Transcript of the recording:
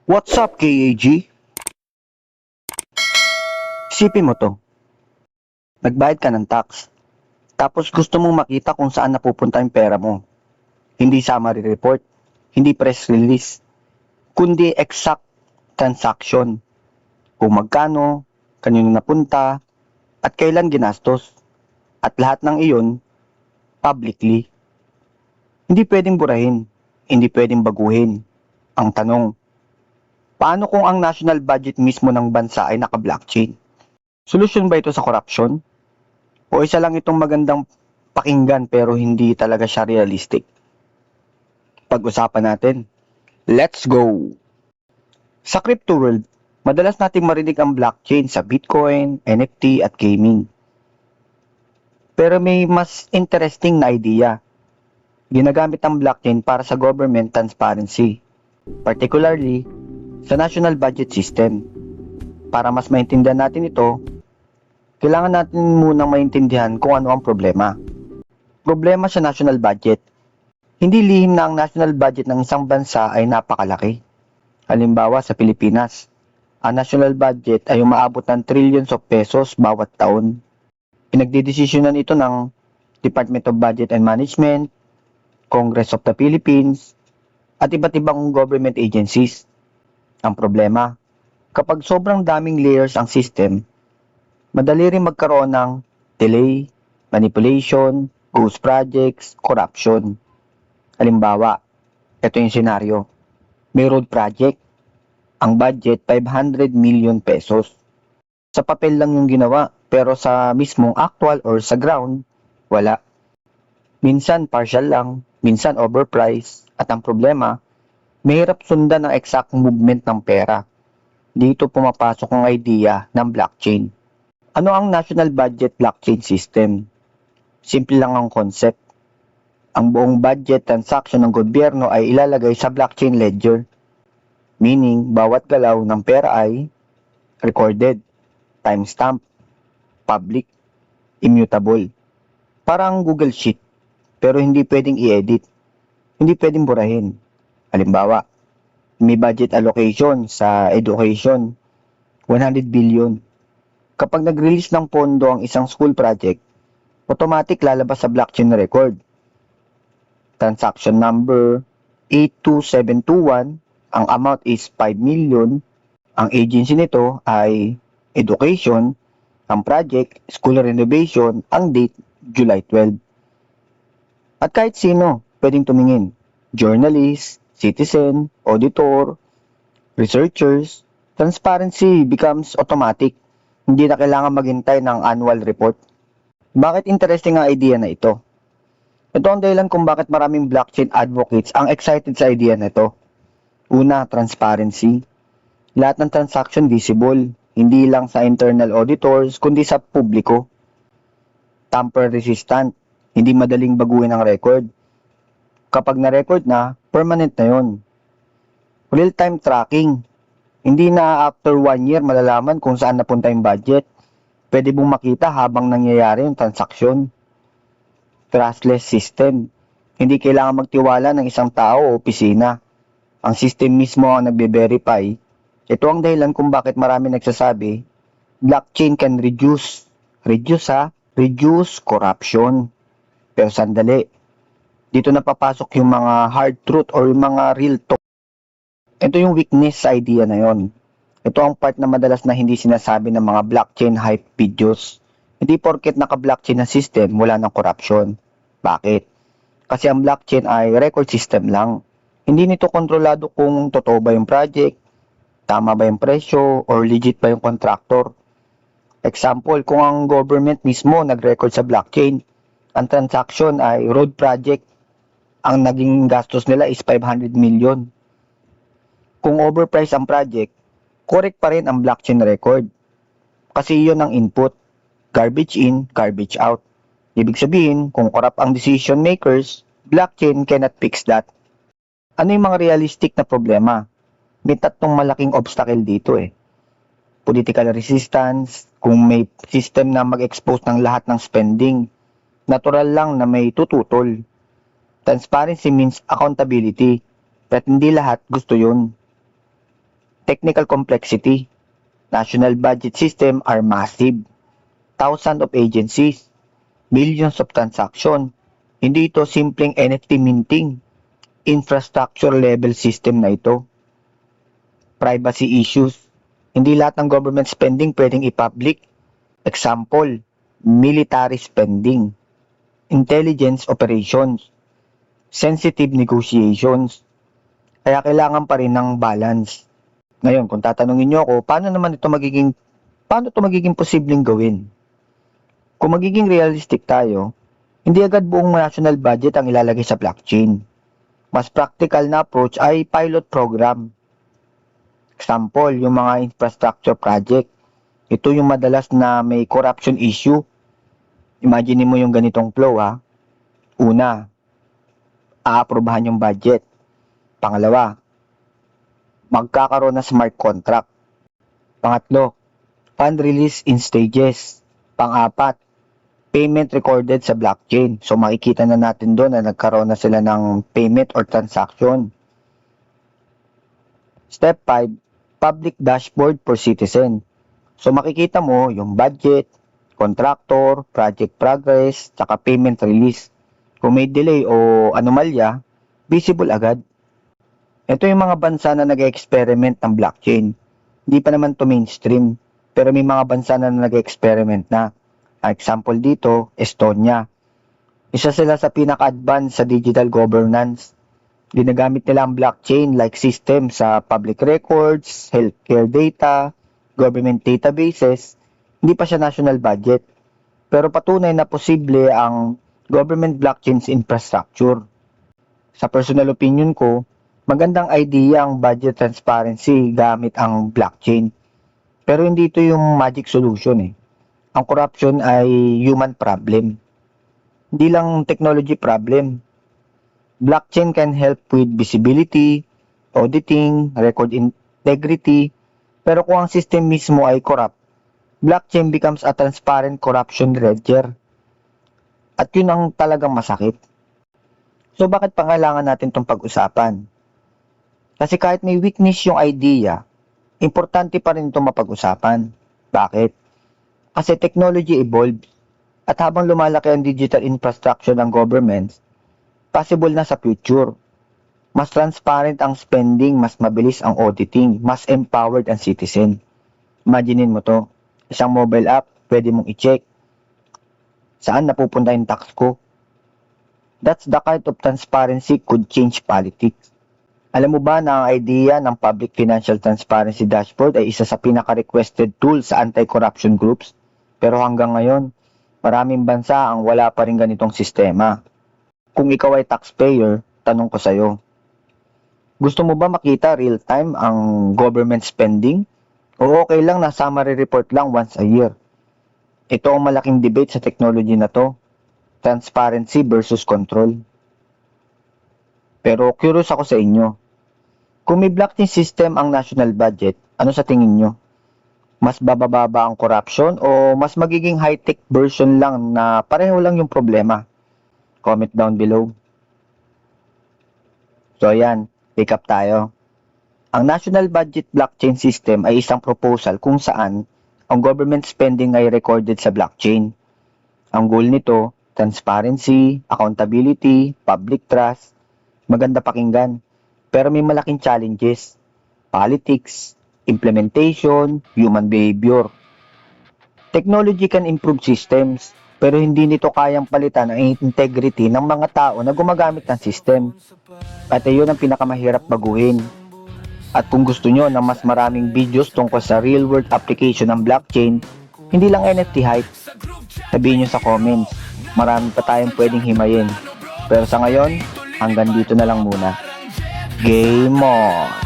What's up, KAG? Isipin mo to, nagbayad ka ng tax, tapos gusto mong makita kung saan napupunta yung pera mo. Hindi summary report, hindi press release, kundi exact transaction. Kung magkano, kanino napunta, at kailan ginastos. At lahat ng iyon, publicly. Hindi pwedeng burahin, hindi pwedeng baguhin. Ang tanong, paano kung ang national budget mismo ng bansa ay naka-blockchain? Solusyon ba ito sa corruption? O isa lang itong magandang pakinggan pero hindi talaga siya realistic? Pag-usapan natin. Let's go! Sa crypto world, madalas nating marinig ang blockchain sa Bitcoin, NFT at gaming. Pero may mas interesting na idea. Ginagamit ang blockchain para sa government transparency, particularly sa national budget system. Para mas maintindihan natin ito, kailangan natin munang maintindihan kung ano ang problema. Problema sa national budget. Hindi lihim na ang national budget ng isang bansa ay napakalaki. Halimbawa sa Pilipinas, ang national budget ay umaabot ng trillions of pesos bawat taon. Pinagdidesisyonan ito ng Department of Budget and Management, Congress of the Philippines, at iba't ibang government agencies. Ang problema, kapag sobrang daming layers ang system, madali rin magkaroon ng delay, manipulation, ghost projects, corruption. Halimbawa, ito yung senaryo. May road project, ang budget 500 million pesos. Sa papel lang yung ginawa, pero sa mismong actual or sa ground, wala. Minsan partial lang, minsan overpriced, at ang problema, mahirap sundan ang exact movement ng pera. Dito pumapasok ang idea ng blockchain. Ano ang National Budget Blockchain System? Simple lang ang concept. Ang buong budget transaction ng gobyerno ay ilalagay sa blockchain ledger. Meaning, bawat galaw ng pera ay recorded, timestamp, public, immutable. Parang Google Sheet, pero hindi pwedeng i-edit. Hindi pwedeng burahin. Halimbawa, may budget allocation sa education, 100 billion. Kapag nag-release ng pondo ang isang school project, automatic lalabas sa blockchain record. Transaction number 82721, ang amount is 5 million, ang agency nito ay education, ang project, school renovation, ang date, July 12. At kahit sino, pwedeng tumingin. Journalist, citizen, auditor, researchers, transparency becomes automatic. Hindi na kailangan maghintay ng annual report. Bakit interesting ang idea na ito? Ito ang dahilan kung bakit maraming blockchain advocates ang excited sa idea na ito. Una, transparency. Lahat ng transaction visible, hindi lang sa internal auditors, kundi sa publiko. Tamper resistant, hindi madaling baguhin ang record. Kapag na-record na, permanent na yon. Real-time tracking, hindi na after 1 year malalaman kung saan napunta yung budget. Pwede mong makita habang nangyayari yung transaksyon. Trustless system. Hindi kailangan magtiwala ng isang tao o opisina. Ang system mismo ang nagbe-verify. Ito ang dahilan kung bakit marami nagsasabi, blockchain can reduce corruption. Pero sandali, dito na papasok yung mga hard truth or yung mga real talk. Ito yung weakness sa idea na yon. Ito ang part na madalas na hindi sinasabi ng mga blockchain hype videos. Hindi porket naka-blockchain na system, wala ng corruption. Bakit? Kasi ang blockchain ay record system lang. Hindi nito kontrolado kung totoo ba yung project, tama ba yung presyo, or legit ba yung contractor. Example, kung ang government mismo nag-record sa blockchain, ang transaction ay road project, ang naging gastos nila is 500 million. Kung overpriced ang project, correct pa rin ang blockchain record. Kasi yun ang input, garbage in, garbage out. Ibig sabihin, kung corrupt ang decision makers, blockchain cannot fix that. Ano yung mga realistic na problema? May tatlong malaking obstacle dito Political resistance, kung may system na mag-expose ng lahat ng spending, natural lang na may tututol. Transparency means accountability, but hindi lahat gusto yun. Technical complexity. National budget system are massive. Thousands of agencies. Millions of transaction. Hindi ito simpleng NFT minting. Infrastructure level system na ito. Privacy issues. Hindi lahat ng government spending pwedeng i-public. Example, military spending. Intelligence operations. Sensitive negotiations. Kaya kailangan pa rin ng balance. Ngayon, kung tatanungin niyo ako, paano ito magiging posibleng gawin? Kung magiging realistic tayo, hindi agad buong national budget ang ilalagay sa blockchain. Mas practical na approach ay pilot program. Example, yung mga infrastructure project. Ito yung madalas na may corruption issue. Imagine mo yung ganitong flow ha. Una, aaprobahan yung budget. Pangalawa, magkakaroon ng smart contract. Pangatlo, fund release in stages. Pang-apat, payment recorded sa blockchain. So makikita na natin doon na nagkaroon na sila ng payment or transaction. Step 5, public dashboard for citizen. So makikita mo yung budget, contractor, project progress, tsaka payment release. Kung may delay o anomalya, visible agad. Ito yung mga bansa na nag-experiment ng blockchain. Hindi pa naman to mainstream, pero may mga bansa na nag-experiment na. Example dito, Estonia. Isa sila sa pinaka-advanced sa digital governance. Ginagamit nila ang blockchain like system sa public records, healthcare data, government databases. Hindi pa siya national budget. Pero patunay na posible ang government blockchain's infrastructure. Sa personal opinion ko, magandang idea ang budget transparency gamit ang blockchain. Pero hindi ito yung magic solution eh. Ang corruption ay human problem. Hindi lang technology problem. Blockchain can help with visibility, auditing, record integrity, pero kung ang system mismo ay corrupt, blockchain becomes a transparent corruption ledger. At yun ang talagang masakit. So bakit pangailangan natin itong pag-usapan? Kasi kahit may weakness yung idea, importante pa rin itong mapag-usapan. Bakit? Kasi technology evolves at habang lumalaki ang digital infrastructure ng governments, possible na sa future. Mas transparent ang spending, mas mabilis ang auditing, mas empowered ang citizen. Imaginin mo to, isang mobile app, pwede mong i-check saan napupunta yung tax ko. That's the kind of transparency could change politics. Alam mo ba na ang idea ng Public Financial Transparency Dashboard ay isa sa pinaka-requested tool sa anti-corruption groups? Pero hanggang ngayon, maraming bansa ang wala pa rin ganitong sistema. Kung ikaw ay taxpayer, tanong ko sa'yo, gusto mo ba makita real-time ang government spending? O okay lang na summary report lang once a year? Ito ang malaking debate sa technology na to, transparency versus control. Pero curious ako sa inyo, kung may blockchain system ang national budget, ano sa tingin nyo? Mas bababa ba ang corruption o mas magiging high-tech version lang na pareho lang yung problema? Comment down below. So ayan, pick up tayo. Ang National Budget Blockchain System ay isang proposal kung saan ang government spending ay recorded sa blockchain. Ang goal nito, transparency, accountability, public trust, maganda pakinggan. Pero may malaking challenges, politics, implementation, human behavior. Technology can improve systems, pero hindi nito kayang palitan ang integrity ng mga tao na gumagamit ng system. At iyon ang pinakamahirap baguhin. At kung gusto nyo ng mas maraming videos tungkol sa real-world application ng blockchain, hindi lang NFT hype, sabihin nyo sa comments. Marami pa tayong pwedeng himayin. Pero sa ngayon, hanggang dito na lang muna. Game on!